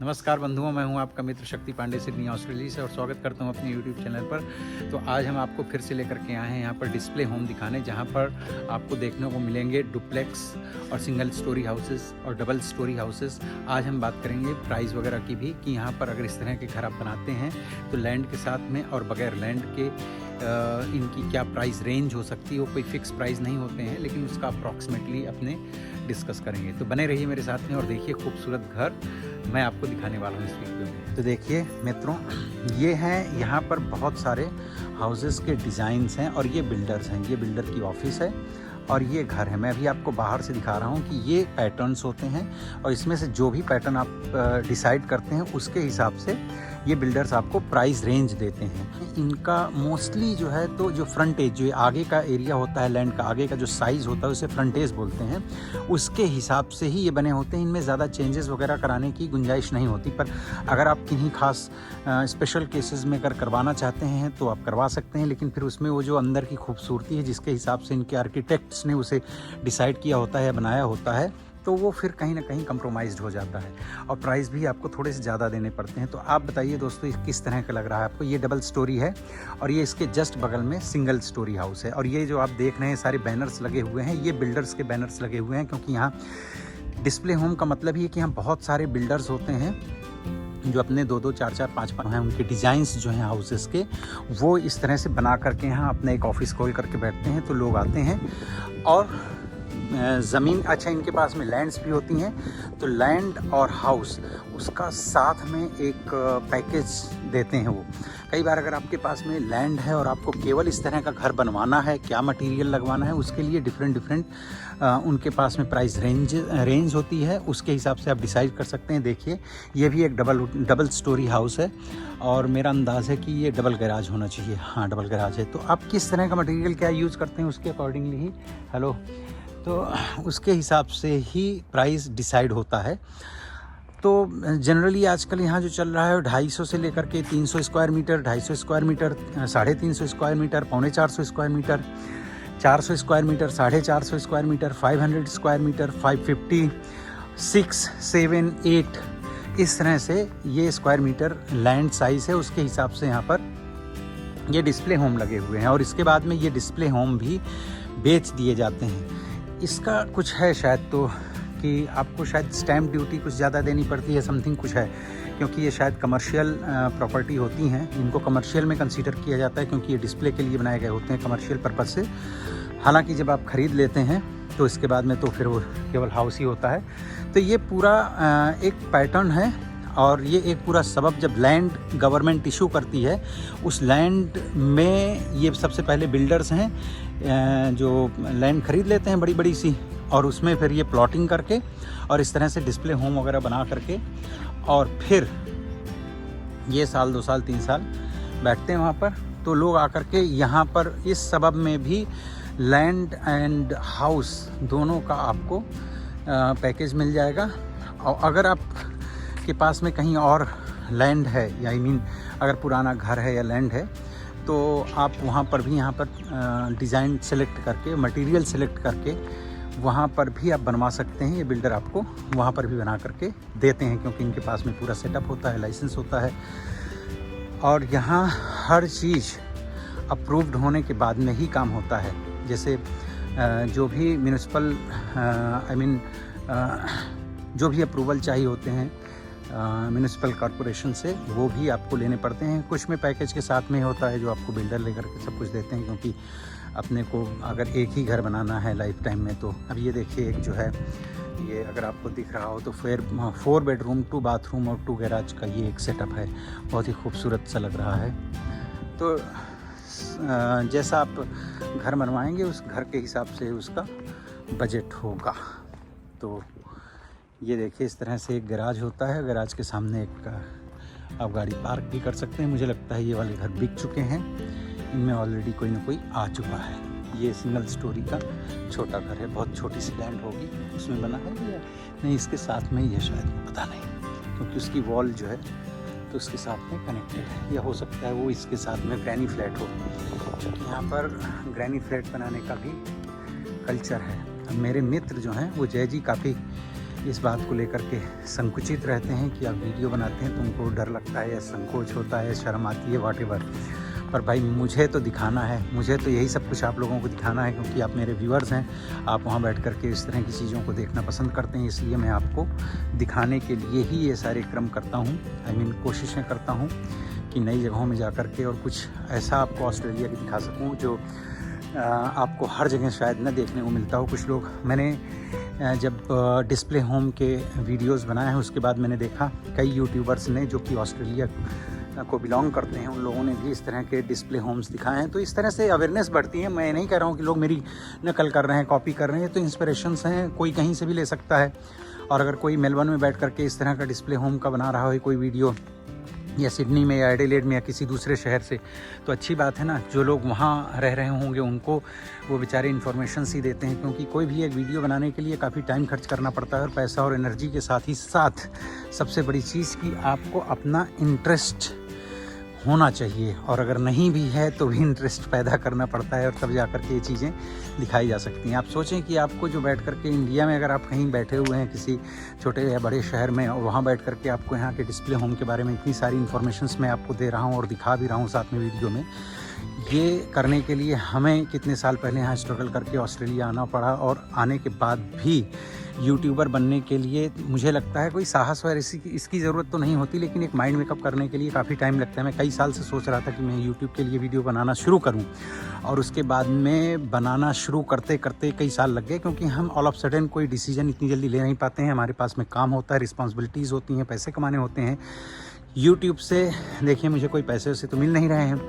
नमस्कार बंधुओं, मैं हूं आपका मित्र शक्ति पांडे सिडनी ऑस्ट्रेलिया से और स्वागत करता हूं अपने यूट्यूब चैनल पर। तो आज हम आपको फिर से लेकर के आए हैं यहाँ पर डिस्प्ले होम दिखाने, जहां पर आपको देखने को मिलेंगे डुप्लेक्स और सिंगल स्टोरी हाउसेस और डबल स्टोरी हाउसेस। आज हम बात करेंगे प्राइस वगैरह की भी कि यहाँ पर अगर इस तरह के घर आप बनाते हैं तो लैंड के साथ में और बगैर लैंड के इनकी क्या प्राइस रेंज हो सकती है। वो कोई फिक्स प्राइस नहीं होते हैं, लेकिन उसका अप्रॉक्सीमेटली अपने डिस्कस करेंगे। तो बने रहिए मेरे साथ में और देखिए खूबसूरत घर मैं आपको दिखाने वाला हूँ इस वीडियो में। तो देखिए मित्रों, ये हैं यहाँ पर बहुत सारे हाउसेस के डिज़ाइंस हैं और ये बिल्डर्स हैं। ये बिल्डर की ऑफिस है और ये घर है। मैं अभी आपको बाहर से दिखा रहा हूँ कि ये पैटर्न्स होते हैं और इसमें से जो भी पैटर्न आप डिसाइड करते हैं उसके हिसाब से ये बिल्डर्स आपको प्राइस रेंज देते हैं। इनका मोस्टली जो है तो जो फ्रंटेज, जो आगे का एरिया होता है लैंड का, आगे का जो साइज़ होता है उसे फ्रंटेज बोलते हैं, उसके हिसाब से ही ये बने होते हैं। इनमें ज़्यादा चेंजेस वगैरह कराने की गुंजाइश नहीं होती, पर अगर आप किन्हीं खास स्पेशल केसेस में अगर करवाना चाहते हैं तो आप करवा सकते हैं। लेकिन फिर उसमें वो जो अंदर की खूबसूरती है जिसके हिसाब से इनके आर्किटेक्ट्स ने उसे डिसाइड किया होता है या बनाया होता है, तो वो फिर कहीं ना कहीं कंप्रोमाइज़्ड हो जाता है और प्राइस भी आपको थोड़े से ज़्यादा देने पड़ते हैं। तो आप बताइए दोस्तों, किस तरह का लग रहा है आपको। ये डबल स्टोरी है और ये इसके जस्ट बगल में सिंगल स्टोरी हाउस है। और ये जो आप देख रहे हैं सारे बैनर्स लगे हुए हैं, ये बिल्डर्स के बैनर्स लगे हुए हैं, क्योंकि यहाँ डिस्प्ले होम का मतलब ये कि यहाँ बहुत सारे बिल्डर्स होते हैं जो अपने 2-2, 4-4, 5-5 हैं, उनके डिज़ाइंस जो हैं हाउसेस के, वो इस तरह से बना करके यहाँ अपने एक ऑफिस खोल करके बैठते हैं। तो लोग आते हैं और ज़मीन, अच्छा इनके पास में लैंड्स भी होती हैं, तो लैंड और हाउस उसका साथ में एक पैकेज देते हैं वो। कई बार अगर आपके पास में लैंड है और आपको केवल इस तरह का घर बनवाना है, क्या मटेरियल लगवाना है, उसके लिए डिफरेंट उनके पास में प्राइस रेंज होती है। उसके हिसाब से आप डिसाइड कर सकते हैं। देखिए ये भी एक डबल स्टोरी हाउस है और मेरा अंदाज़ है कि ये डबल गैराज होना चाहिए। हाँ, डबल गैराज है। तो आप किस तरह का मटेरियल क्या यूज़ करते हैं उसके अकॉर्डिंगली ही तो उसके हिसाब से ही प्राइस डिसाइड होता है। तो जनरली आजकल यहाँ जो चल रहा है 250 से लेकर के 300 square metre, 250 square metre, 350 square metre, 450 square metre, 400 square metre, 450 square metre, 500 square metre, 550, 6, 7, 8, इस तरह से ये स्क्वायर मीटर लैंड साइज़ है। उसके हिसाब से यहाँ पर ये डिस्प्ले होम लगे हुए हैं और इसके बाद में ये डिस्प्ले होम भी बेच दिए जाते हैं। इसका कुछ है शायद तो कि आपको शायद स्टैम्प ड्यूटी कुछ ज़्यादा देनी पड़ती है, समथिंग कुछ है, क्योंकि ये शायद कमर्शियल प्रॉपर्टी होती हैं। इनको कमर्शियल में कंसीडर किया जाता है क्योंकि ये डिस्प्ले के लिए बनाए गए होते हैं कमर्शियल पर्पज़ से। हालांकि जब आप ख़रीद लेते हैं तो इसके बाद में तो फिर वो केवल हाउस ही होता है। तो ये पूरा एक पैटर्न है और ये एक पूरा सबब जब लैंड गवर्नमेंट इशू करती है, उस लैंड में ये सबसे पहले बिल्डर्स हैं जो लैंड खरीद लेते हैं बड़ी बड़ी सी, और उसमें फिर ये प्लॉटिंग करके और इस तरह से डिस्प्ले होम वगैरह बना करके और फिर ये साल 2 साल 3 साल बैठते हैं वहाँ पर। तो लोग आकर के यहाँ पर इस सबब में भी लैंड एंड हाउस दोनों का आपको पैकेज मिल जाएगा। और अगर आप के पास में कहीं और लैंड है या अगर पुराना घर है या लैंड है, तो आप वहाँ पर भी यहाँ पर डिज़ाइन सेलेक्ट करके, मटेरियल सेलेक्ट करके वहाँ पर भी आप बनवा सकते हैं। ये बिल्डर आपको वहाँ पर भी बना करके देते हैं, क्योंकि इनके पास में पूरा सेटअप होता है, लाइसेंस होता है और यहाँ हर चीज़ अप्रूव्ड होने के बाद में ही काम होता है। जैसे जो भी म्यूनिसिपल जो भी अप्रूवल चाहिए होते हैं म्यूनिसिपल कॉरपोरेशन से, वो भी आपको लेने पड़ते हैं। कुछ में पैकेज के साथ में होता है जो आपको बिल्डर लेकर के सब कुछ देते हैं, क्योंकि अपने को अगर एक ही घर बनाना है लाइफ टाइम में। तो अब ये देखिए एक जो है, ये अगर आपको दिख रहा हो तो फिर 4 बेडरूम, 2 बाथरूम और 2 गैराज का ये एक सेटअप है। बहुत ही खूबसूरत सा लग रहा है। तो जैसा आप घर बनवाएंगे उस घर के हिसाब से उसका बजट होगा। तो ये देखिए इस तरह से एक गैराज होता है। गैराज के सामने एक आप गाड़ी पार्क भी कर सकते हैं। मुझे लगता है ये वाले घर बिक चुके हैं, इनमें ऑलरेडी कोई ना कोई आ चुका है। ये सिंगल स्टोरी का छोटा घर है, बहुत छोटी सी लैंड होगी उसमें बना है या नहीं, इसके साथ में ये शायद, पता नहीं, क्योंकि उसकी वॉल जो है तो उसके साथ में कनेक्टेड है, या हो सकता है वो इसके साथ में ग्रैनी फ्लैट हो, क्योंकि यहाँ पर ग्रैनी फ्लैट बनाने का भी कल्चर है। मेरे मित्र जो हैं वो जय जी काफ़ी इस बात को लेकर के संकुचित रहते हैं कि आप वीडियो बनाते हैं तो उनको डर लगता है या संकोच होता है, शर्म आती है, व्हाटएवर। पर भाई मुझे तो दिखाना है, मुझे तो यही सब कुछ आप लोगों को दिखाना है, क्योंकि आप मेरे व्यूअर्स हैं, आप वहाँ बैठ कर के इस तरह की चीज़ों को देखना पसंद करते हैं। इसलिए मैं आपको दिखाने के लिए ही ये सारे क्रम करता हूँ। कोशिशें करता हूँ कि नई जगहों में जा कर के और कुछ ऐसा आपको ऑस्ट्रेलिया की दिखा सकूँ जो आपको हर जगह शायद न देखने को मिलता हो। कुछ लोग, मैंने जब डिस्प्ले होम के वीडियोस बनाए हैं उसके बाद मैंने देखा कई यूट्यूबर्स ने जो कि ऑस्ट्रेलिया को बिलोंग करते हैं, उन लोगों ने भी इस तरह के डिस्प्ले होम्स दिखाए हैं। तो इस तरह से अवेयरनेस बढ़ती है। मैं नहीं कह रहा हूँ कि लोग मेरी नकल कर रहे हैं, कॉपी कर रहे हैं। तो इंस्पिरेशंस हैं, कोई कहीं से भी ले सकता है। और अगर कोई मेलबर्न में बैठ करके इस तरह का डिस्प्ले होम का बना रहा हो कोई वीडियो, या सिडनी में या एडिलेड में या किसी दूसरे शहर से, तो अच्छी बात है ना। जो लोग वहाँ रह रहे होंगे उनको वो बेचारे इन्फॉर्मेशन ही देते हैं, क्योंकि कोई भी एक वीडियो बनाने के लिए काफ़ी टाइम खर्च करना पड़ता है और पैसा और एनर्जी के साथ ही साथ सबसे बड़ी चीज़ कि आपको अपना इंटरेस्ट होना चाहिए। और अगर नहीं भी है तो भी इंटरेस्ट पैदा करना पड़ता है और तब जा कर के ये चीज़ें दिखाई जा सकती हैं। आप सोचें कि आपको जो बैठ कर के इंडिया में, अगर आप कहीं बैठे हुए हैं किसी छोटे या बड़े शहर में, और वहाँ बैठ कर के आपको यहाँ के डिस्प्ले होम के बारे में इतनी सारी इन्फॉर्मेशंस मैं आपको दे रहा हूँ और दिखा भी रहा हूँ साथ में वीडियो में, ये करने के लिए हमें कितने साल पहले यहाँ स्ट्रगल करके ऑस्ट्रेलिया आना पड़ा। और आने के बाद भी यूट्यूबर बनने के लिए मुझे लगता है कोई साहस और इसकी ज़रूरत तो नहीं होती, लेकिन एक माइंड मेकअप करने के लिए काफ़ी टाइम लगता है। मैं कई साल से सोच रहा था कि मैं यूट्यूब के लिए वीडियो बनाना शुरू करूं, और उसके बाद में बनाना शुरू करते करते कई साल लग गए, क्योंकि हम ऑल ऑफ सडन कोई डिसीजन इतनी जल्दी ले नहीं पाते हैं। हमारे पास में काम होता है, रिस्पॉन्सिबिलिटीज़ होती हैं, पैसे कमाने होते हैं। यूट्यूब से देखिए मुझे कोई पैसे वैसे तो मिल नहीं रहे हैं,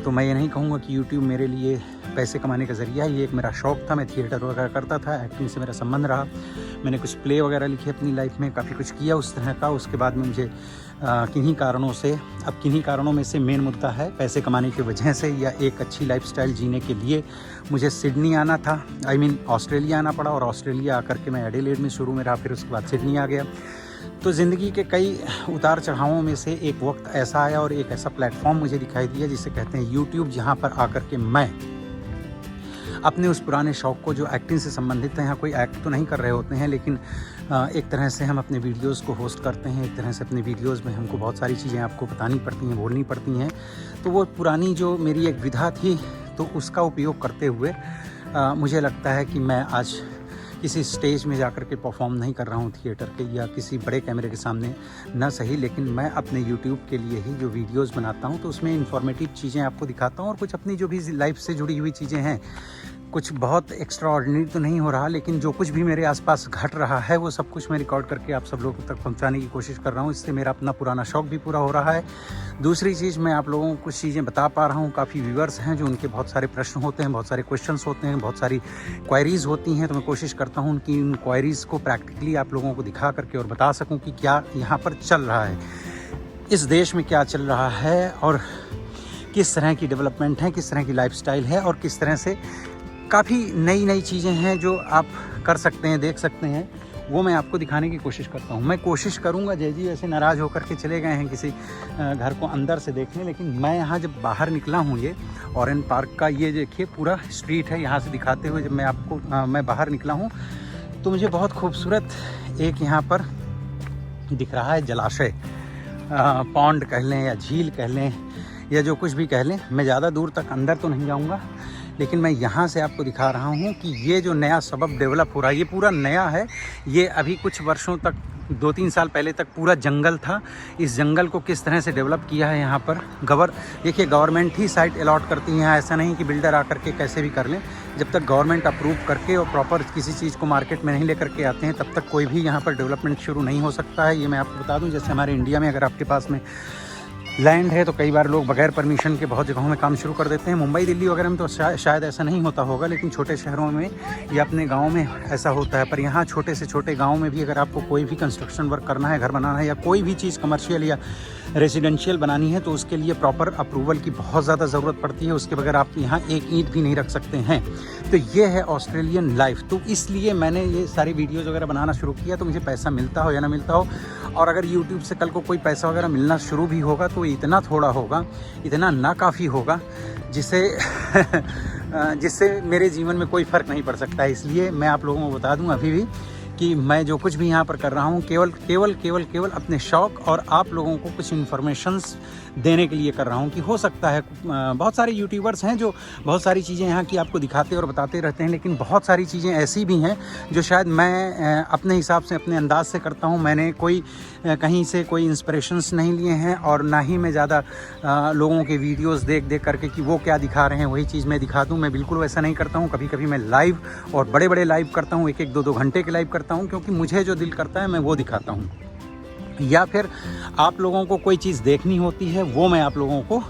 तो मैं ये नहीं कहूँगा कि यूट्यूब मेरे लिए पैसे कमाने का ज़रिया है। ये एक मेरा शौक़ था, मैं थिएटर वगैरह करता था, एक्टिंग से मेरा संबंध रहा। मैंने कुछ प्ले वगैरह लिखे अपनी लाइफ में, काफ़ी कुछ किया उस तरह का। उसके बाद में मुझे किन्हीं कारणों में से मेन मुद्दा है पैसे कमाने की वजह से या एक अच्छी लाइफस्टाइल जीने के लिए मुझे सिडनी आना था, ऑस्ट्रेलिया आना पड़ा। और ऑस्ट्रेलिया आकर के मैं एडिलेड में शुरू में रहा, फिर उसके बाद सिडनी आ गया। तो ज़िंदगी के कई उतार चढ़ावों में से एक वक्त ऐसा आया और एक ऐसा प्लेटफॉर्म मुझे दिखाई दिया जिसे कहते हैं यूट्यूब, जहाँ पर आकर के मैं अपने उस पुराने शौक़ को, जो एक्टिंग से संबंधित है, यहाँ कोई एक्ट तो नहीं कर रहे होते हैं, लेकिन एक तरह से हम अपने वीडियोस को होस्ट करते हैं। एक तरह से अपने वीडियोस में हमको बहुत सारी चीज़ें आपको बतानी पड़ती हैं, बोलनी पड़ती हैं। तो वो पुरानी जो मेरी एक विधा थी, तो उसका उपयोग करते हुए मुझे लगता है कि मैं आज किसी स्टेज में जाकर के परफॉर्म नहीं कर रहा हूँ थिएटर के या किसी बड़े कैमरे के सामने, ना सही, लेकिन मैं अपने यूट्यूब के लिए ही जो वीडियोस बनाता हूँ तो उसमें इन्फॉर्मेटिव चीज़ें आपको दिखाता हूँ और कुछ अपनी जो भी लाइफ से जुड़ी हुई चीज़ें हैं। कुछ बहुत एक्स्ट्रा ऑर्डिनरी तो नहीं हो रहा, लेकिन जो कुछ भी मेरे आसपास घट रहा है वो सब कुछ मैं रिकॉर्ड करके आप सब लोगों तक पहुंचाने की कोशिश कर रहा हूं। इससे मेरा अपना पुराना शौक़ भी पूरा हो रहा है। दूसरी चीज़, मैं आप लोगों को कुछ चीज़ें बता पा रहा हूं। काफ़ी व्यूअर्स हैं जो उनके बहुत सारे प्रश्न होते हैं, बहुत सारे क्वेश्चंस होते हैं, बहुत सारी क्वायरीज़ होती हैं, तो मैं कोशिश करता हूँ उनकी उन क्वायरीज़ को प्रैक्टिकली आप लोगों को दिखा करके और बता सकूँ कि क्या यहाँ पर चल रहा है, इस देश में क्या चल रहा है और किस तरह की डेवलपमेंट है, किस तरह की लाइफस्टाइल है और किस तरह से काफ़ी नई चीज़ें हैं जो आप कर सकते हैं, देख सकते हैं। वो मैं आपको दिखाने की कोशिश करता हूँ। मैं कोशिश करूँगा, जय जी वैसे नाराज़ होकर के चले गए हैं किसी घर को अंदर से देखने, लेकिन मैं यहाँ जब बाहर निकला हूँ, ये ऑरेंज पार्क का ये देखिए पूरा स्ट्रीट है, यहाँ से दिखाते हुए जब मैं आपको मैं बाहर निकला हूँ तो मुझे बहुत खूबसूरत एक यहाँ पर दिख रहा है जलाशय, पॉन्ड कह लें या झील कह लें या जो कुछ भी कह लें। मैं ज़्यादा दूर तक अंदर तो नहीं जाऊँगा, लेकिन मैं यहाँ से आपको दिखा रहा हूँ कि ये जो नया सबब डेवलप हो रहा है, ये पूरा नया है। ये अभी कुछ वर्षों तक, 2-3 साल पहले तक पूरा जंगल था। इस जंगल को किस तरह से डेवलप किया है यहाँ पर देखिए, गवर्नमेंट ही साइट अलॉट करती है यहाँ। ऐसा नहीं कि बिल्डर आकर के कैसे भी कर लें। जब तक गवर्नमेंट अप्रूव करके और प्रॉपर किसी चीज़ को मार्केट में नहीं लेकर के आते हैं, तब तक कोई भी यहाँ पर डेवलपमेंट शुरू नहीं हो सकता है। ये मैं आपको बता दूँ, जैसे हमारे इंडिया में अगर आपके पास में लैंड है तो कई बार लोग बगैर परमिशन के बहुत जगहों में काम शुरू कर देते हैं। मुंबई, दिल्ली वगैरह में तो शायद ऐसा नहीं होता होगा, लेकिन छोटे शहरों में या अपने गाँव में ऐसा होता है। पर यहाँ छोटे से छोटे गाँव में भी अगर आपको कोई भी कंस्ट्रक्शन वर्क करना है, घर बनाना है या कोई भी चीज़ कमर्शियल या रेजिडेंशियल बनानी है, तो उसके लिए प्रॉपर अप्रूवल की बहुत ज़्यादा ज़रूरत पड़ती है। उसके बगैर आप यहाँ एक ईंट भी नहीं रख सकते हैं। तो ये है ऑस्ट्रेलियन लाइफ। तो इसलिए मैंने ये सारी वीडियोज़ वगैरह बनाना शुरू किया। तो मुझे पैसा मिलता हो या ना मिलता हो, और अगर यूट्यूब से कल को कोई पैसा वगैरह मिलना शुरू भी होगा तो इतना थोड़ा होगा, इतना ना काफ़ी होगा जिससे मेरे जीवन में कोई फ़र्क नहीं पड़ सकता है। इसलिए मैं आप लोगों को बता दूं अभी भी कि मैं जो कुछ भी यहाँ पर कर रहा हूँ केवल अपने शौक़ और आप लोगों को कुछ इन्फॉर्मेशंस देने के लिए कर रहा हूँ। कि हो सकता है बहुत सारे यूट्यूबर्स हैं जो बहुत सारी चीज़ें यहाँ की आपको दिखाते और बताते रहते हैं, लेकिन बहुत सारी चीज़ें ऐसी भी हैं जो शायद मैं अपने हिसाब से अपने अंदाज से करता हूँ। मैंने कोई कहीं से कोई इंस्पिरेशंस नहीं लिए हैं और ना ही मैं ज़्यादा लोगों के वीडियोस देख करके कि वो क्या दिखा रहे हैं वही चीज़ मैं दिखा दूँ। मैं बिल्कुल वैसा नहीं करता हूँ। कभी कभी मैं लाइव और बड़े लाइव करता हूँ, 1-1, 2-2 घंटे के लाइव करता हूँ, क्योंकि मुझे जो दिल करता है मैं वो दिखाता हूँ। या फिर आप लोगों को कोई चीज़ देखनी होती है वो मैं आप लोगों को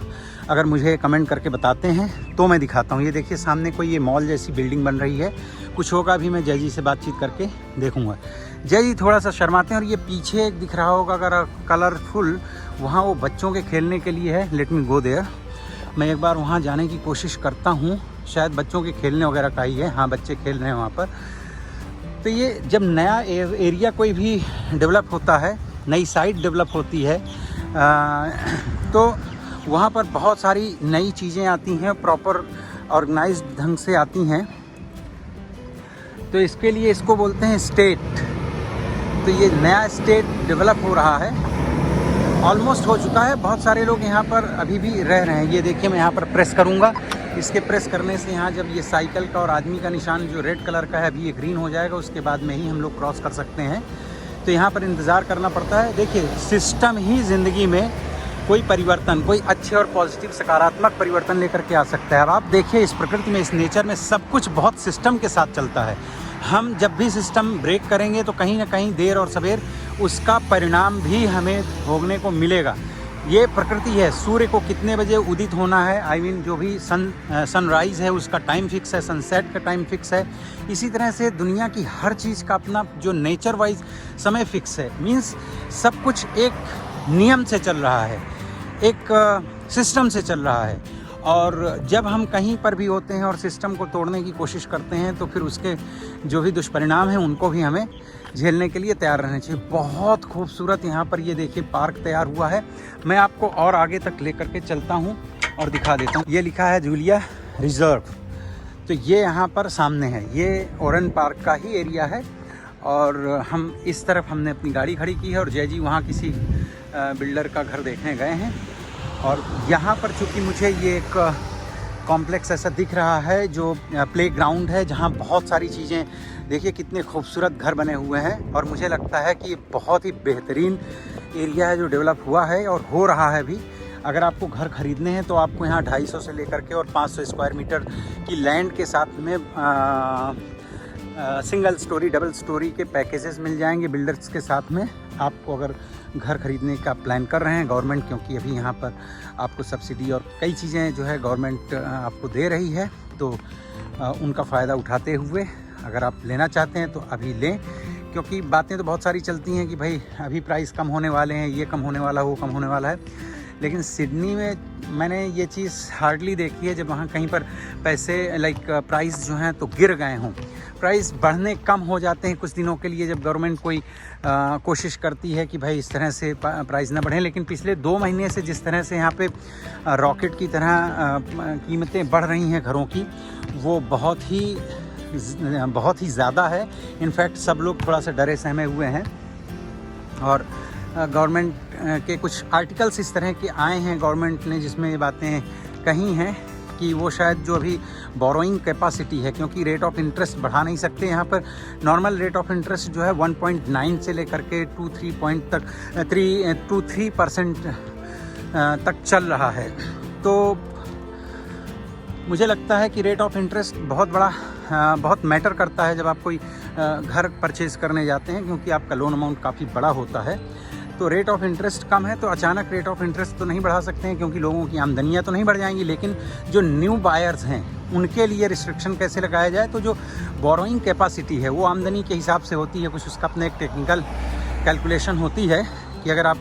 अगर मुझे कमेंट करके बताते हैं तो मैं दिखाता हूँ। ये देखिए सामने कोई ये मॉल जैसी बिल्डिंग बन रही है, कुछ होगा अभी मैं जय जी से बातचीत करके देखूँगा। जय जी थोड़ा सा शर्माते हैं और ये पीछे एक दिख रहा होगा अगर कलरफुल, वहाँ वो बच्चों के खेलने के लिए है। Let me go there. मैं एक बार वहाँ जाने की कोशिश करता हूँ, शायद बच्चों के खेलने वगैरह का ही है। हाँ, बच्चे खेल रहे हैं वहाँ पर। तो ये जब नया एरिया कोई भी डेवलप होता है, नई साइट डेवलप होती है, तो वहाँ पर बहुत सारी नई चीज़ें आती हैं, प्रॉपर ऑर्गेनाइज्ड ढंग से आती हैं। तो इसके लिए इसको बोलते हैं स्टेट। तो ये नया स्टेट डेवलप हो रहा है, ऑलमोस्ट हो चुका है। बहुत सारे लोग यहाँ पर अभी भी रह रहे हैं। ये देखिए मैं यहाँ पर प्रेस करूँगा, इसके प्रेस करने से यहाँ जब ये साइकिल का और आदमी का निशान जो रेड कलर का है अभी ये ग्रीन हो जाएगा, उसके बाद में ही हम लोग क्रॉस कर सकते हैं। तो यहाँ पर इंतज़ार करना पड़ता है। देखिए सिस्टम ही ज़िंदगी में कोई परिवर्तन, कोई अच्छे और पॉजिटिव सकारात्मक परिवर्तन लेकर के आ सकता है। अब आप देखिए इस प्रकृति में, इस नेचर में सब कुछ बहुत सिस्टम के साथ चलता है। हम जब भी सिस्टम ब्रेक करेंगे तो कहीं ना कहीं देर और सवेर उसका परिणाम भी हमें भोगने को मिलेगा। ये प्रकृति है। सूर्य को कितने बजे उदित होना है, जो भी सनराइज़ है उसका टाइम फिक्स है, सनसेट का टाइम फिक्स है। इसी तरह से दुनिया की हर चीज़ का अपना जो नेचर वाइज समय फिक्स है। मीन्स सब कुछ एक नियम से चल रहा है, एक सिस्टम से चल रहा है। और जब हम कहीं पर भी होते हैं और सिस्टम को तोड़ने की कोशिश करते हैं तो फिर उसके जो भी दुष्परिणाम हैं उनको भी हमें झेलने के लिए तैयार रहना चाहिए। बहुत खूबसूरत यहाँ पर ये देखिए पार्क तैयार हुआ है। मैं आपको और आगे तक लेकर के चलता हूँ और दिखा देता हूँ। ये लिखा है जूलिया रिजर्व। तो ये यहाँ पर सामने है, ये ओरेन पार्क का ही एरिया है। और हम इस तरफ हमने अपनी गाड़ी खड़ी की है और जय जी वहाँ किसी बिल्डर का घर देखने गए हैं। और यहाँ पर चूँकि मुझे ये एक कॉम्प्लेक्स ऐसा दिख रहा है जो प्लेग्राउंड है, जहाँ बहुत सारी चीज़ें, देखिए कितने खूबसूरत घर बने हुए हैं। और मुझे लगता है कि ये बहुत ही बेहतरीन एरिया है जो डेवलप हुआ है और हो रहा है भी। अगर आपको घर खरीदने हैं तो आपको यहाँ 250 से लेकर के और 500 स्क्वायर मीटर की लैंड के साथ में सिंगल स्टोरी, डबल स्टोरी के पैकेजेस मिल जाएंगे बिल्डर्स के साथ में। आपको अगर घर खरीदने का प्लान कर रहे हैं गवर्नमेंट, क्योंकि अभी यहाँ पर आपको सब्सिडी और कई चीज़ें जो है गवर्नमेंट आपको दे रही है, तो उनका फ़ायदा उठाते हुए अगर आप लेना चाहते हैं तो अभी लें। क्योंकि बातें तो बहुत सारी चलती हैं कि भाई अभी प्राइस कम होने वाले हैं, ये कम होने वाला, वो कम होने वाला है। लेकिन सिडनी में मैंने ये चीज़ हार्डली देखी है जब वहाँ कहीं पर पैसे प्राइस जो हैं तो गिर गए हों। प्राइस बढ़ने कम हो जाते हैं कुछ दिनों के लिए जब गवर्नमेंट कोई कोशिश करती है कि भाई इस तरह से प्राइस ना बढ़ें। लेकिन पिछले 2 महीने से जिस तरह से यहाँ पे रॉकेट की तरह कीमतें बढ़ रही हैं घरों की, वो बहुत ही ज़्यादा है। इनफैक्ट सब लोग थोड़ा सा डरे सहमे हुए हैं। और गवर्नमेंट के कुछ आर्टिकल्स इस तरह के आए हैं गवर्नमेंट ने जिसमें ये बातें कही हैं कि वो शायद जो अभी बोरोइंग कैपेसिटी है, क्योंकि रेट ऑफ इंटरेस्ट बढ़ा नहीं सकते यहाँ पर। नॉर्मल रेट ऑफ इंटरेस्ट जो है 1.9 से लेकर के 3% तक चल रहा है। तो मुझे लगता है कि रेट ऑफ इंटरेस्ट बहुत मैटर करता है जब आप कोई घर परचेज़ करने जाते हैं, क्योंकि आपका लोन अमाउंट काफ़ी बड़ा होता है। तो रेट ऑफ इंटरेस्ट कम है तो अचानक रेट ऑफ इंटरेस्ट तो नहीं बढ़ा सकते हैं, क्योंकि लोगों की आमदनियाँ तो नहीं बढ़ जाएंगी। लेकिन जो न्यू बायर्स हैं उनके लिए रिस्ट्रिक्शन कैसे लगाया जाए, तो जो बोरोइंग कैपेसिटी है वो आमदनी के हिसाब से होती है। कुछ उसका अपना एक टेक्निकल कैलकुलेशन होती है कि अगर आप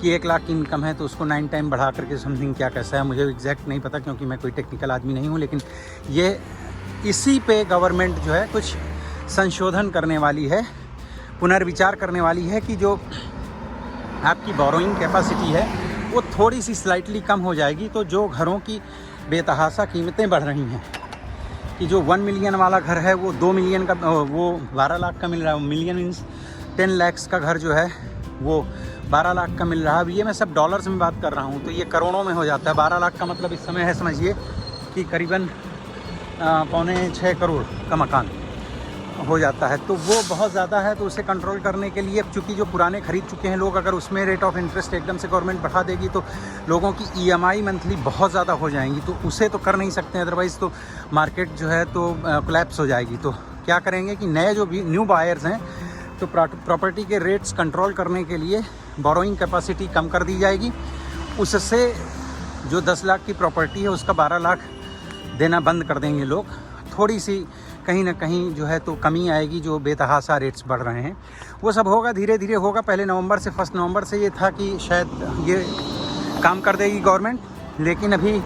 कि 1 लाख की इनकम है तो उसको 9 टाइम बढ़ा करके समथिंग क्या कैसा है, मुझे एग्जैक्ट नहीं पता क्योंकि मैं कोई टेक्निकल आदमी नहीं हूँ। लेकिन ये इसी पे गवर्नमेंट जो है कुछ संशोधन करने वाली है, पुनर्विचार करने वाली है कि जो आपकी बोरोइंग कैपेसिटी है वो थोड़ी सी स्लाइटली कम हो जाएगी। तो जो घरों की बेतहाशा कीमतें बढ़ रही हैं, कि जो 1 मिलियन वाला घर है वो 2 मिलियन का, वो 12 लाख का मिल रहा है। मिलियन मीन्स 10 लाख का घर जो है वो 12 लाख का मिल रहा है। अब ये मैं सब डॉलर्स में बात कर रहा हूँ, तो ये करोड़ों में हो जाता है। 12 लाख का मतलब इस समय है, समझिए कि करीबन 5.25 करोड़ का मकान हो जाता है। तो वो बहुत ज़्यादा है, तो उसे कंट्रोल करने के लिए, चूँकि जो पुराने खरीद चुके हैं लोग, अगर उसमें रेट ऑफ इंटरेस्ट एकदम से गवर्नमेंट बढ़ा देगी तो लोगों की EMI मंथली बहुत ज़्यादा हो जाएंगी, तो उसे तो कर नहीं सकते हैं, अदरवाइज़ तो मार्केट जो है तो कोलैप्स हो जाएगी। तो क्या करेंगे कि नए जो भी न्यू बायर्स हैं, तो प्रॉपर्टी के रेट्स कंट्रोल करने के लिए बोरोइंग कैपेसिटी कम कर दी जाएगी। उससे जो 10 लाख की प्रॉपर्टी है उसका 12 लाख देना बंद कर देंगे लोग। थोड़ी सी कहीं ना कहीं जो है तो कमी आएगी, जो बेतहाशा रेट्स बढ़ रहे हैं वो सब होगा, धीरे धीरे होगा। पहले नवंबर से 1 नवंबर से ये था कि शायद ये काम कर देगी गवर्नमेंट, लेकिन अभी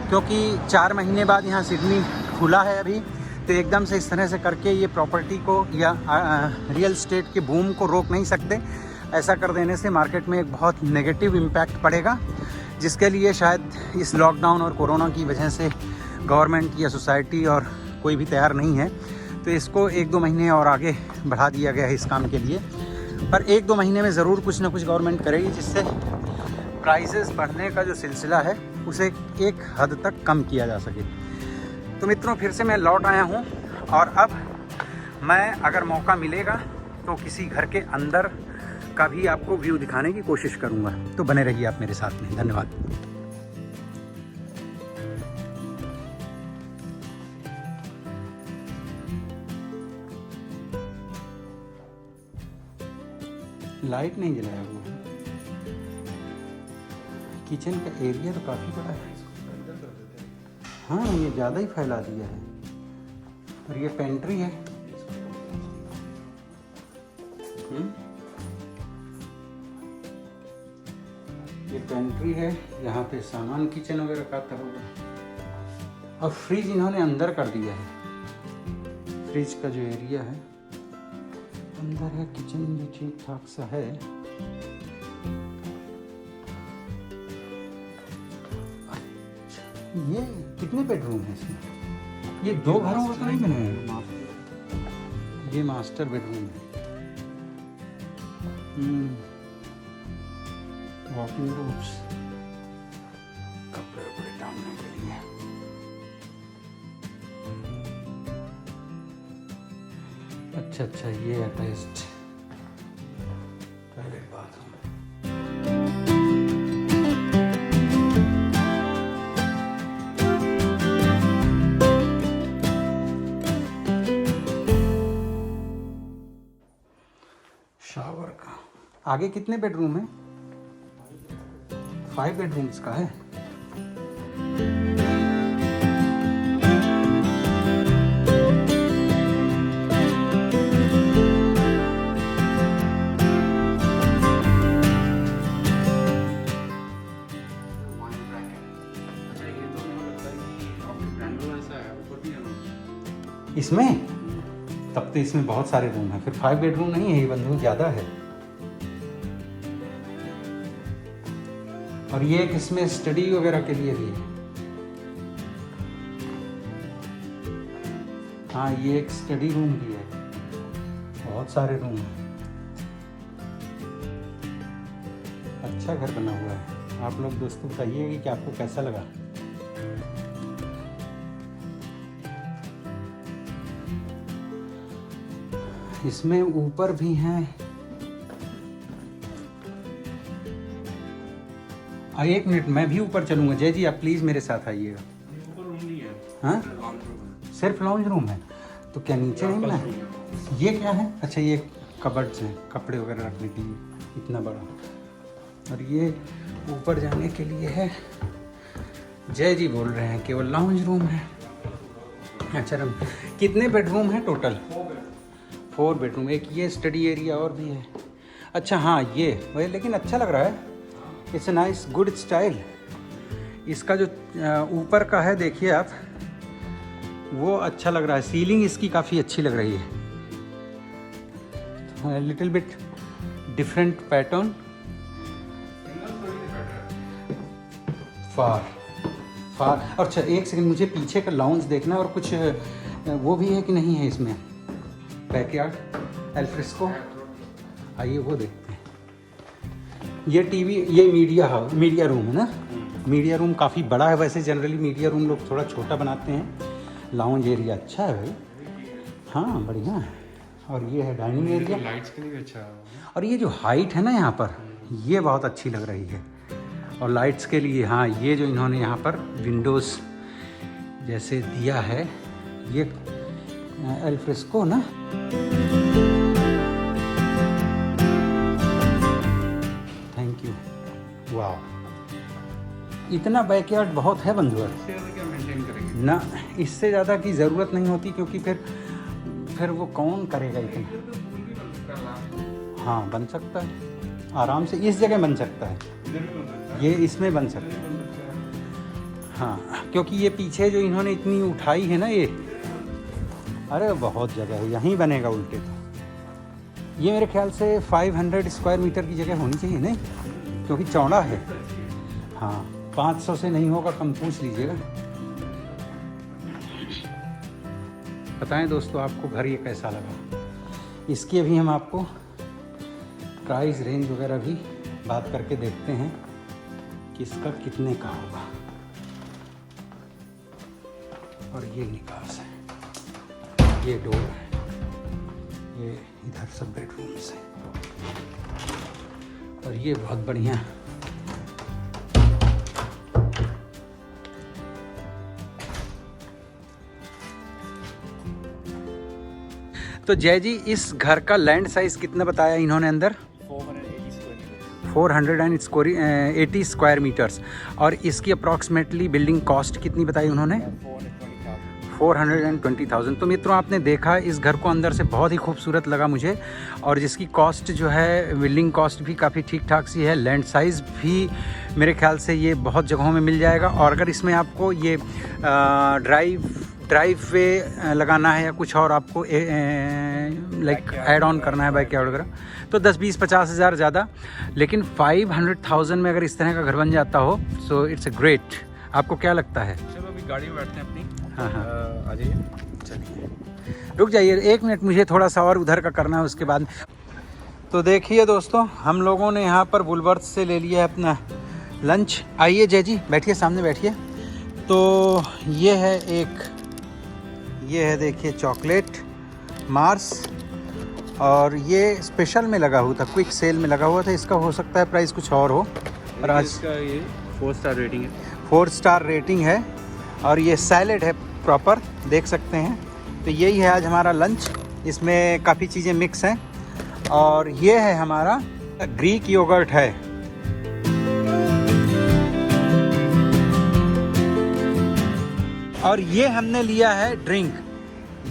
क्योंकि 4 महीने बाद यहाँ सिडनी खुला है अभी, तो एकदम से इस तरह से करके ये प्रॉपर्टी को या रियल एस्टेट के बूम को रोक नहीं सकते। ऐसा कर देने से मार्केट में एक बहुत नेगेटिव इम्पैक्ट पड़ेगा, जिसके लिए शायद इस लॉकडाउन और कोरोना की वजह से गवर्नमेंट या सोसाइटी और कोई भी तैयार नहीं है। तो इसको 1-2 महीने और आगे बढ़ा दिया गया है इस काम के लिए। पर 1-2 महीने में ज़रूर कुछ ना कुछ गवर्नमेंट करेगी, जिससे प्राइसेस बढ़ने का जो सिलसिला है उसे एक हद तक कम किया जा सके। तो मित्रों, फिर से मैं लौट आया हूँ, और अब मैं अगर मौका मिलेगा तो किसी घर के अंदर का भी आपको व्यू दिखाने की कोशिश करूँगा। तो बने रहिए आप मेरे साथ में। धन्यवाद। लाइट नहीं जलाया हुआ है। किचन का एरिया तो काफ़ी बड़ा है। हाँ, ये ज़्यादा ही फैला दिया है। और ये पेंट्री है। ये पेंट्री है, यहाँ पे सामान किचन वगैरह का था होगा। और फ्रिज इन्होंने अंदर कर दिया है। फ्रिज का जो एरिया है अंदर है। किचन भी ठीक ठाक सा है। अच्छा, ये कितने बेडरूम है इसमें? ये 2 घरों का नहीं बने हैं। ये मास्टर बेडरूम है। वॉकिंग रूम्स, कपड़े वपड़े टांगने के लिए। अच्छा, ये अटैच्ड टॉयलेट बाथरूम। शावर का आगे कितने बेडरूम है? 5 बेडरूम्स का है। इसमें तब तो इसमें बहुत सारे रूम हैं। फिर 5 बेडरूम नहीं है, ये बंधु ज़्यादा है। और ये एक इसमें स्टडी वगैरह के लिए भी है। हाँ, ये एक स्टडी रूम भी है। बहुत सारे रूम हैं। अच्छा घर बना हुआ है। आप लोग दोस्तों बताइए कि आपको कैसा लगा। इसमें ऊपर भी हैं। एक मिनट, मैं भी ऊपर चलूंगा। जय जी, आप प्लीज मेरे साथ आइएगा। ऊपर रूम नहीं है। हाँ, सिर्फ लॉन्ज रूम है। तो क्या नीचे नहीं बना? ये क्या है? अच्छा, ये कबर्ड्स हैं, कपड़े वगैरह रखने के लिए, इतना बड़ा। और ये ऊपर जाने के लिए है। जय जी बोल रहे हैं केवल लॉन्ज रूम है। अच्छा, कितने बेडरूम है टोटल? 4 बेडरूम। एक ये स्टडी एरिया और भी है। अच्छा, हाँ, ये वही, लेकिन अच्छा लग रहा है। It's a nice good style. इसका जो ऊपर का है देखिए आप, वो अच्छा लग रहा है। सीलिंग इसकी काफ़ी अच्छी लग रही है। Little bit different pattern. और अच्छा एक सेकंड, मुझे पीछे का लाउंज देखना है और कुछ वो भी है कि नहीं है इसमें बैकयार्ड एल्फ्रेस्को। आइए वो देखते हैं। ये टीवी, ये मीडिया रूम है ना। मीडिया रूम काफ़ी बड़ा है, वैसे जनरली मीडिया रूम लोग थोड़ा छोटा बनाते हैं। लाउंज एरिया अच्छा है भाई, हाँ बढ़िया है। और ये है डाइनिंग एरिया, लाइट्स के लिए भी अच्छा है। और ये जो हाइट है ना यहाँ पर, ये बहुत अच्छी लग रही है। और लाइट्स के लिए हाँ, ये जो इन्होंने यहाँ पर विंडोज़ जैसे दिया है, ये एल्फ्रेस्को ना। Thank you. वाह, इतना बैकयार्ड बहुत है बंधुआ ना, इससे ज़्यादा की ज़रूरत नहीं होती, क्योंकि फिर वो कौन करेगा इतना। हाँ बन सकता है आराम से, इस जगह बन सकता है, ये इसमें बन सकता है। हाँ क्योंकि ये पीछे जो इन्होंने इतनी उठाई है ना, ये अरे बहुत जगह है, यहीं बनेगा उल्टे तो। ये मेरे ख्याल से 500 स्क्वायर मीटर की जगह होनी चाहिए नहीं, क्योंकि चौड़ा है। हाँ 500 से नहीं होगा, कम पूछ लीजिएगा। बताएं दोस्तों आपको घर ये कैसा लगा। इसके भी हम आपको प्राइस रेंज वगैरह भी बात करके देखते हैं कि इसका कितने का होगा। और ये निकास है, ये डोर है, ये इधर सब बेडरूम्स है, और ये बहुत बढ़िया। तो जय जी, इस घर का लैंड साइज कितना बताया इन्होंने अंदर? 480 स्क्वायर मीटर्स। और इसकी अप्रॉक्सीमेटली बिल्डिंग कॉस्ट कितनी बताई उन्होंने? 420,000। तो मित्रों आपने देखा, इस घर को अंदर से बहुत ही खूबसूरत लगा मुझे, और जिसकी कॉस्ट जो है, बिल्डिंग कॉस्ट भी काफ़ी ठीक ठाक सी है। लैंड साइज़ भी मेरे ख्याल से ये बहुत जगहों में मिल जाएगा। और अगर इसमें आपको ये ड्राइव वे लगाना है या कुछ और आपको लाइक ऐड ऑन करना है बैकयार्ड वगैरह, तो 10-20-50 हज़ार ज़्यादा, लेकिन 500,000 में अगर इस तरह का घर बन जाता हो, सो इट्स ए ग्रेट। आपको क्या लगता है? चलो अभी गाड़ी में बैठते हैं अपनी। हाँ हाँ आ जाइए। चलिए, रुक जाइए 1 मिनट, मुझे थोड़ा सा और उधर का करना है उसके बाद। तो देखिए दोस्तों, हम लोगों ने यहाँ पर वुलवर्थ से ले लिया है अपना लंच। आइए जय जी, बैठिए, सामने बैठिए। तो ये है देखिए चॉकलेट मार्स, और ये स्पेशल में लगा हुआ था, क्विक सेल में लगा हुआ था। इसका हो सकता है प्राइस कुछ और हो, और आज इसका ये 4 स्टार रेटिंग है। 4 स्टार रेटिंग है। और ये सैलेड है प्रॉपर, देख सकते हैं। तो यही है आज हमारा लंच, इसमें काफ़ी चीज़ें मिक्स हैं। और ये है हमारा ग्रीक योगर्ट है। और ये हमने लिया है ड्रिंक,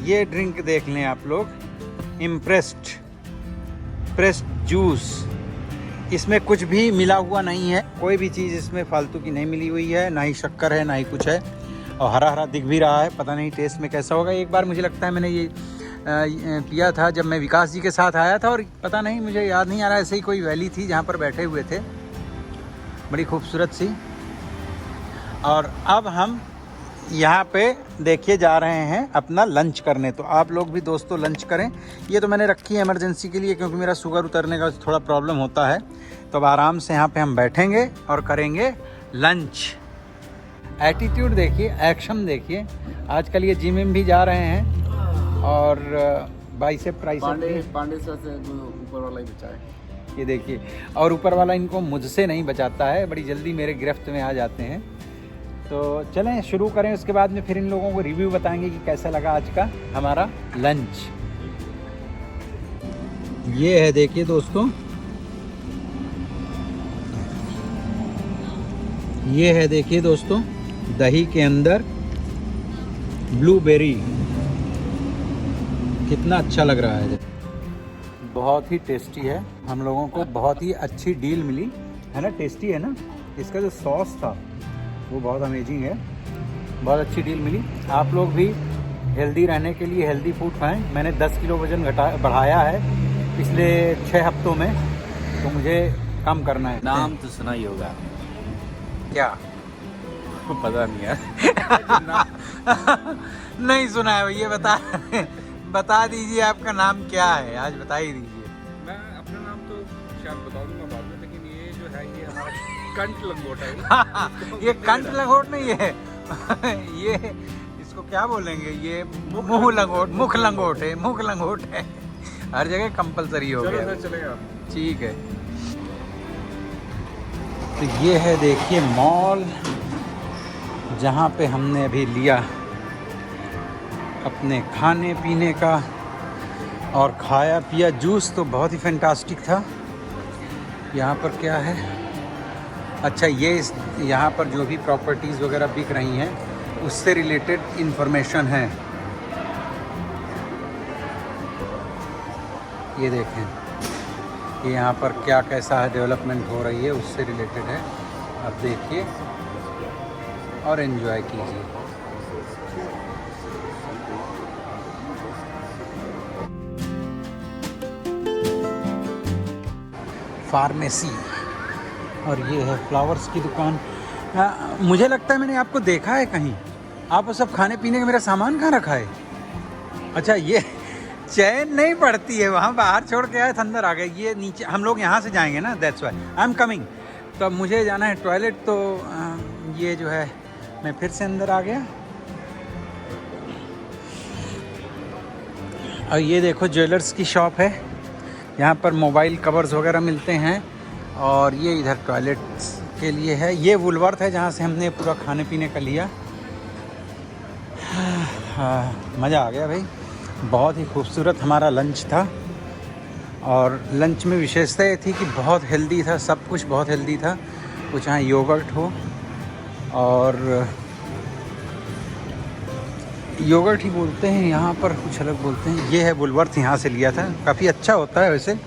ये ड्रिंक देख लें आप लोग, प्रेस्ड जूस। इसमें कुछ भी मिला हुआ नहीं है, कोई भी चीज़ इसमें फालतू की नहीं मिली हुई है, ना ही शक्कर है ना ही कुछ है। और हरा हरा दिख भी रहा है, पता नहीं टेस्ट में कैसा होगा। एक बार मुझे लगता है मैंने ये पिया था जब मैं विकास जी के साथ आया था, और पता नहीं, मुझे याद नहीं आ रहा, ऐसे ही कोई वैली थी जहाँ पर बैठे हुए थे, बड़ी खूबसूरत सी। और अब हम यहाँ पे देखिए जा रहे हैं अपना लंच करने। तो आप लोग भी दोस्तों लंच करें। ये तो मैंने रखी है इमरजेंसी के लिए, क्योंकि मेरा शुगर उतरने का थोड़ा प्रॉब्लम होता है। तो अब आराम से यहाँ पे हम बैठेंगे और करेंगे लंच। एटीट्यूड देखिए, एक्शन देखिए। आजकल ये जिम में भी जा रहे हैं, और बाइसेप ट्राइसेप पांडे सर से ऊपर वाला ही बचाए। ये देखिए, और ऊपर वाला इनको मुझसे नहीं बचाता है, बड़ी जल्दी मेरे गिरफ्त में आ जाते हैं। तो चलें शुरू करें, उसके बाद में फिर इन लोगों को रिव्यू बताएंगे कि कैसा लगा आज का हमारा लंच। ये है देखिए दोस्तों, ये है देखिए दोस्तों, दही के अंदर ब्लूबेरी, कितना अच्छा लग रहा है। बहुत ही टेस्टी है, हम लोगों को बहुत ही अच्छी डील मिली है ना। टेस्टी है ना, इसका जो सॉस था वो बहुत अमेजिंग है, बहुत अच्छी डील मिली। आप लोग भी हेल्दी रहने के लिए हेल्दी फूड खाएं। मैंने 10 किलो वज़न बढ़ाया है पिछले 6 हफ्तों में, तो मुझे कम करना है। नाम तो सुना ही होगा, क्या? पता नहीं है। नहीं सुना है ये बता दीजिए आपका नाम क्या है, आज बता ही दीजिए। मैं अपना नाम तो शायद बता दूंगा बाद में, लेकिन ये जो है ये हमारा कंठ लंगोटा है। ये कंठ लंगोट नहीं है ये इसको क्या बोलेंगे, ये मुंह लंगोट, मुख लंगोट है, मुख लंगोट है। हर जगह कंपलसरी हो गया। सर चलेगा। ठीक है, तो ये है देखिए मॉल, जहाँ पे हमने अभी लिया अपने खाने पीने का और खाया पिया। जूस तो बहुत ही फैंटास्टिक था। यहाँ पर क्या है, अच्छा ये यहाँ पर जो भी प्रॉपर्टीज़ वगैरह बिक रही हैं उससे रिलेटेड इंफॉर्मेशन है। ये देखें, ये यहाँ पर क्या कैसा है, डेवलपमेंट हो रही है, उससे रिलेटेड है। आप देखिए और एंजॉय कीजिए। फार्मेसी, और ये है फ्लावर्स की दुकान। मुझे लगता है मैंने आपको देखा है कहीं। आप वो सब खाने पीने का मेरा सामान कहाँ रखा है? अच्छा, ये चैन नहीं पड़ती है, वहाँ बाहर छोड़ के आए थे, अंदर आ गए। ये नीचे हम लोग यहाँ से जाएंगे ना, that's why I am coming. तो अब मुझे जाना है टॉयलेट, तो ये जो है मैं फिर से अंदर आ गया। और ये देखो ज्वेलर्स की शॉप है, यहाँ पर मोबाइल कवर्स वगैरह मिलते हैं। और ये इधर टॉयलेट्स के लिए है। ये वुलवर्थ है जहाँ से हमने पूरा खाने पीने का लिया। मज़ा आ गया भाई, बहुत ही खूबसूरत हमारा लंच था। और लंच में विशेषता ये थी कि बहुत हेल्दी था, सब कुछ बहुत हेल्दी था। कुछ यहाँ योगर्ट हो, और योगर्ट ही बोलते हैं यहाँ पर, कुछ अलग बोलते हैं। ये है वुलवर्थ, यहाँ से लिया था, काफ़ी अच्छा होता है वैसे।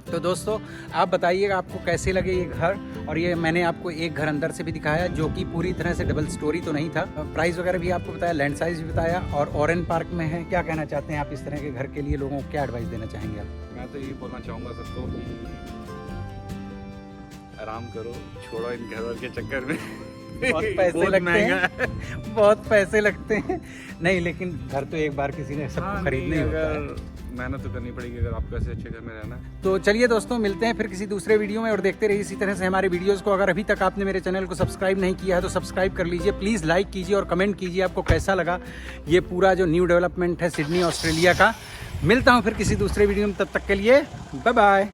तो दोस्तों आप बताइएगा आपको कैसे लगे ये घर। और ये मैंने आपको एक घर अंदर से भी दिखाया जो कि पूरी तरह से डबल स्टोरी तो नहीं था। प्राइस वगैरह भी आपको बताया, लैंड साइज भी बताया, और ऑरेंज पार्क में है। क्या कहना चाहते हैं आप इस तरह के घर के लिए, लोगों को क्या एडवाइस देना चाहेंगे आप? मैं तो यही बोलना चाहूँगा सबको कि आराम करो, छोड़ो इन घरों के चक्कर में। बहुत पैसे लगते हैं, बहुत पैसे लगते हैं। नहीं, लेकिन घर तो एक बार किसी ने सबको खरीदने ही होता है। मेहनत तो करनी पड़ेगी अगर आपको ऐसे अच्छे घर में रहना है। तो चलिए दोस्तों, मिलते हैं फिर किसी दूसरे वीडियो में, और देखते रहिए इसी तरह से हमारे वीडियोस को। अगर अभी तक आपने मेरे चैनल को सब्सक्राइब नहीं किया है तो सब्सक्राइब कर लीजिए, प्लीज़ लाइक कीजिए और कमेंट कीजिए आपको कैसा लगा ये पूरा जो न्यू डेवलपमेंट है सिडनी ऑस्ट्रेलिया का। मिलता हूँ फिर किसी दूसरे वीडियो में, तब तक के लिए बाय बाय।